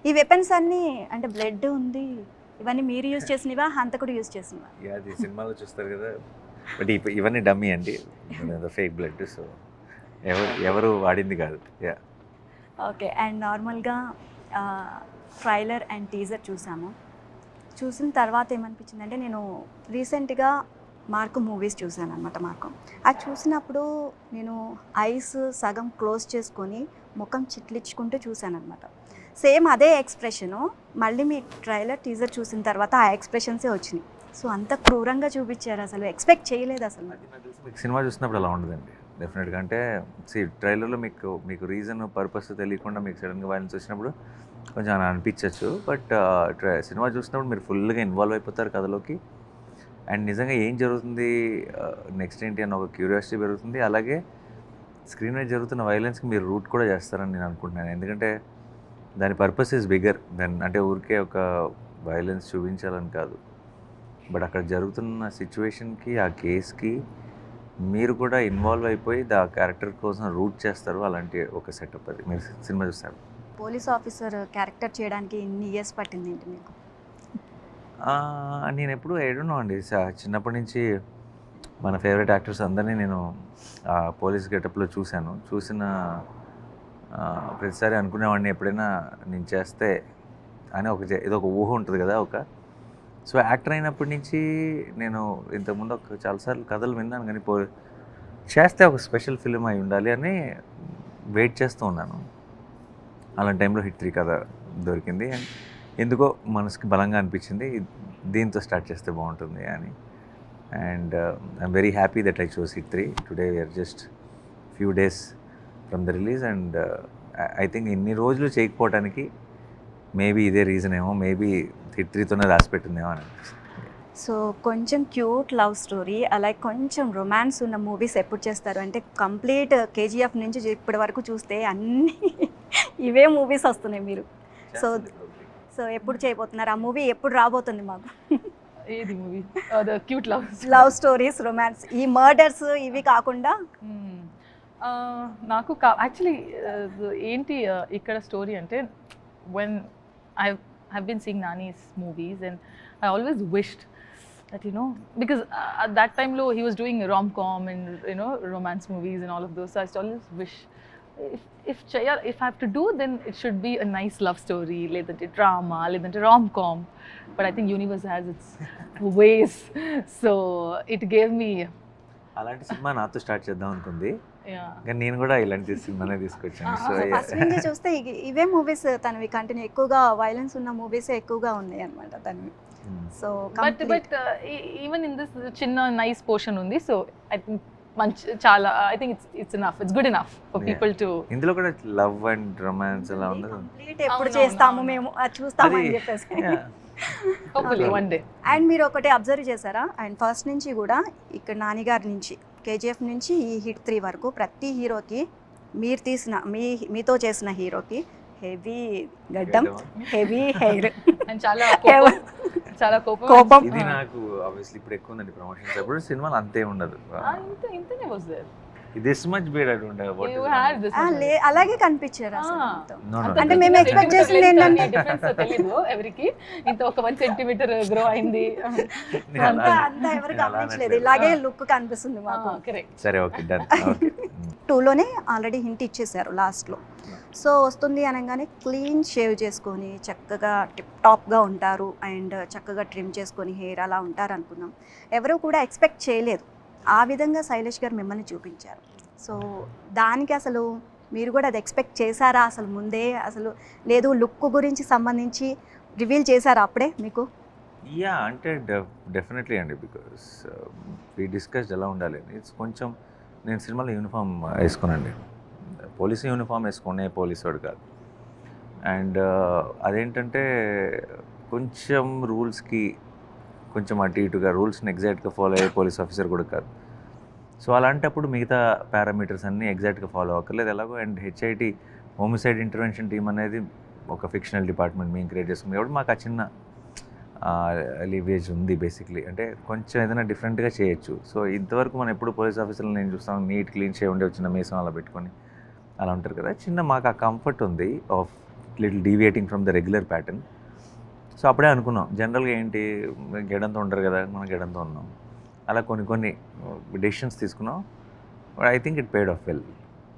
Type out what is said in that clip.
ఈ వెపన్స్ అన్నీ అంటే బ్లడ్ ఉంది, ఇవన్నీ మీరు యూజ్ చేసినవా, హంతకుడు యూజ్ చేసినవా? అది సినిమాలో చూస్తారు కదా, బట్ ఇవన్నీ డమ్మీ అండి, ఫేక్ బ్లడ్. సో ఎవరు వాడింది కాదు. యా. ఓకే. అండ్ నార్మల్గా ట్రైలర్ అండ్ టీజర్ చూసాము. చూసిన తర్వాత ఏమనిపించిందంటే, నేను రీసెంట్గా మార్కు మూవీస్ చూశాను అనమాట. అది చూసినప్పుడు నేను ఐస్ సగం క్లోజ్ చేసుకొని ముఖం చిట్లించుకుంటూ చూశాను అనమాట. సేమ్ అదే ఎక్స్ప్రెషను మళ్ళీ మీ ట్రైలర్ టీజర్ చూసిన తర్వాత ఆ ఎక్స్ప్రెషన్సే వచ్చినాయి. సో అంత క్రూరంగా చూపించారు, అసలు ఎక్స్పెక్ట్ చేయలేదు అసలు. మీకు సినిమా చూసినప్పుడు అలా ఉండదండి డెఫినెట్గా. అంటే ట్రైలర్లో మీకు రీజన్ పర్పస్ తెలియకుండా మీకు సడన్గా వైలెన్స్ వచ్చినప్పుడు కొంచెం అలా అనిపించవచ్చు. బట్ సినిమా చూసినప్పుడు మీరు ఫుల్గా ఇన్వాల్వ్ అయిపోతారు కథలోకి. అండ్ నిజంగా ఏం జరుగుతుంది, నెక్స్ట్ ఏంటి అన్న ఒక క్యూరియాసిటీ పెరుగుతుంది. అలాగే స్క్రీన్ మీద జరుగుతున్న వైలెన్స్కి మీరు రూట్ కూడా చేస్తారని నేను అనుకుంటున్నాను. ఎందుకంటే దాని పర్పస్ ఈజ్ బిగ్గర్ దెన్, అంటే ఊరికే ఒక వైలెన్స్ చూపించాలని కాదు, బట్ అక్కడ జరుగుతున్న సిచ్యువేషన్కి, ఆ కేస్కి మీరు కూడా ఇన్వాల్వ్ అయిపోయి ఆ క్యారెక్టర్ కోసం రూట్ చేస్తారు. అలాంటి ఒక సెటప్ అది మీరు సినిమా చూస్తారు. పోలీస్ ఆఫీసర్ క్యారెక్టర్ చేయడానికి ఇన్ని ఇయర్స్ పట్టింది ఏంటి మీకు? నేను ఎప్పుడు ఏడున్నాం అండి, చిన్నప్పటి నుంచి మన ఫేవరెట్ యాక్టర్స్ అందరినీ నేను పోలీస్ గెటప్లో చూసిన ప్రతిసారి అనుకునేవాడిని ఎప్పుడైనా నేను చేస్తే అని ఏదో ఒక ఊహ ఉంటుంది కదా సో యాక్టర్ అయినప్పటి నుంచి నేను ఇంతకుముందు చాలాసార్లు కథలు విన్నాను, కానీ చేస్తే ఒక స్పెషల్ ఫిలిం అయి ఉండాలి అని వెయిట్ చేస్తూ ఉన్నాను. అలాంటి టైంలో హిట్ 3 కథ దొరికింది. అండ్ ఎందుకో మనసుకి బలంగా అనిపించింది, దీంతో స్టార్ట్ చేస్తే బాగుంటుంది అని. And I'm very happy that I chose Hit 3. Today we're just few days from the release. And I think ఇన్ని రోజులు చేయకపోవడానికి మేబీ ఇదే రీజన్ ఏమో, మేబీ హిట్ 3తోనే రాసిపెట్టిందేమో అని అనిపిస్తుంది. సో కొంచెం క్యూట్ లవ్ స్టోరీ, అలాగే కొంచెం రొమాన్స్ ఉన్న మూవీస్ ఎప్పుడు చేస్తారు? అంటే కంప్లీట్ కేజీఎఫ్ నుంచి ఇప్పటి వరకు చూస్తే అన్నీ ఇవే మూవీస్ వస్తున్నాయి మీరు. సో ఎప్పుడు చేయబోతున్నారు ఆ మూవీ? ఎప్పుడు రాబోతుంది మాకు? ఏది movie? The cute love stories, romance, ఈ మర్డర్స్ ఇవి కాకుండా. నాకు యాక్చువల్లీ ఏంటి ఇక్కడ స్టోరీ అంటే, when I've been seeing Nani's movies and I always wished that, because at that time he was doing rom-com and romance movies and all of those, so I always wish if I have to do, then it should be a nice love story, ledante drama, ledante rom-com, but I think universe has its ways, so it gave me అలాంటి cinema నాతో start చేద్దాం అనుకుంది, కానీ నేను కూడా ఇలాంటి సినిమానే తీసుకొచ్చాను. సో ఫస్ట్ నుంచి చూస్తే ఇవే మూవీస్ తనవి కంటిన్యూ, ఎక్కువగా వైలెన్స్ ఉన్న మూవీస్ ఎక్కువగా ఉన్నాయి అన్నమాట తనవి. So but even in this చిన్న నైస్ పోర్షన్ ఉంది. సో ఐ థింక్ మంచి చాలా, I think it's enough, it's good enough for people to. ఇందులో కూడా లవ్ అండ్ రొమాన్స్ అలా ఉండదు. కంప్లీట్ ఎప్పుడు చేస్తాము మేము, అది చూస్తామని చెప్పేసి. Hopefully one day. అండ్ మీరు ఒకటి అబ్జర్వ్ చేశారా? అండ్ ఫస్ట్ నుంచి కూడా ఇక్కడ నానిగారి నుంచి కేజీఎఫ్ నుంచి ఈ హిట్ 3 వరకు ప్రతి హీరోకి మీతో చేసిన హీరోకి హెవీ గడ్డం, హెవీ హెయిర్, చాలా కోపం. ఇది నాకు ఆబ్వియస్లీ ఇప్పుడు ఎక్కువ ఉందండి ప్రమోషన్స్ అప్పుడు, సినిమాలు అంతే ఉండదు. ఇంతనే was there. This much beard I don't have. You had this much. అలాగే కనిపించారు అసలు. No. అంటే మేము ఎక్స్పెక్ట్ చేసింది ఏంటంటే డిఫరెన్స్ తెలియదు ఎవరికి, ఇంత ఒక 1 సెంటీమీటర్ గ్రో అయింది అంతా ఎవరు గమనించలేదు, ఇలాగే లుక్ కనిపిస్తుంది మాకు. సరే ఓకే డన్. ఓకే 2లోనే ఆల్రెడీ హింట్ ఇచ్చేసారు లాస్ట్లో. సో వస్తుంది అనగానే క్లీన్ షేవ్ చేసుకొని చక్కగా టిప్ టాప్గా ఉంటారు, అండ్ చక్కగా ట్రిమ్ చేసుకొని హెయిర్ అలా ఉంటారు అనుకున్నాం. ఎవరు కూడా ఎక్స్పెక్ట్ చేయలేదు ఆ విధంగా శైలేష్ గారు మిమ్మల్ని చూపించారు. సో దానికి అసలు మీరు కూడా అది ఎక్స్పెక్ట్ చేశారా అసలు ముందే? అసలు లేదు, లుక్ గురించి సంబంధించి రివీల్ చేశారా అప్పుడే మీకు? యా అంటే డెఫినెట్లీ అండి, బికాస్ వీ డిస్కస్డ్ ఎలా ఉండాలి అని. ఇట్స్ కొంచెం నేను సినిమాలో యూనిఫామ్ వేసుకున్నాండి, పోలీసు యూనిఫామ్ వేసుకునే పోలీసు వాడు కాదు. అండ్ అదేంటంటే కొంచెం రూల్స్కి కొంచెం అటు ఇటుగా, రూల్స్ని ఎగ్జాక్ట్గా ఫాలో అయ్యే పోలీస్ ఆఫీసర్ కూడా కాదు. సో అలాంటప్పుడు మిగతా పారామీటర్స్ అన్నీ ఎగ్జాక్ట్గా ఫాలో అవ్వక్కర్లేదు ఎలాగో. And HIT homicide intervention team అనేది ఒక ఫిక్షనల్ డిపార్ట్మెంట్ మేము క్రియేట్ చేసుకున్నాం కాబట్టి మాకు ఆ చిన్న లివేజ్ ఉంది బేసిక్లీ. అంటే కొంచెం ఏదైనా డిఫరెంట్గా చేయొచ్చు. సో ఇంతవరకు మనం ఎప్పుడు పోలీస్ ఆఫీసర్లు నేను చూస్తాం నీట్ క్లీన్ చేయ ఉండే చిన్న మీసం అలా పెట్టుకొని అలా ఉంటారు కదా, చిన్న మాకు ఆ కంఫర్ట్ ఉంది of little deviating from the regular pattern. So అప్పుడే అనుకున్నాం జనరల్గా ఏంటి గెడంతో ఉంటారు కదా, మనం గెడంతో ఉన్నాం, అలా కొన్ని డెసిషన్స్ తీసుకున్నాం. I think it paid of well.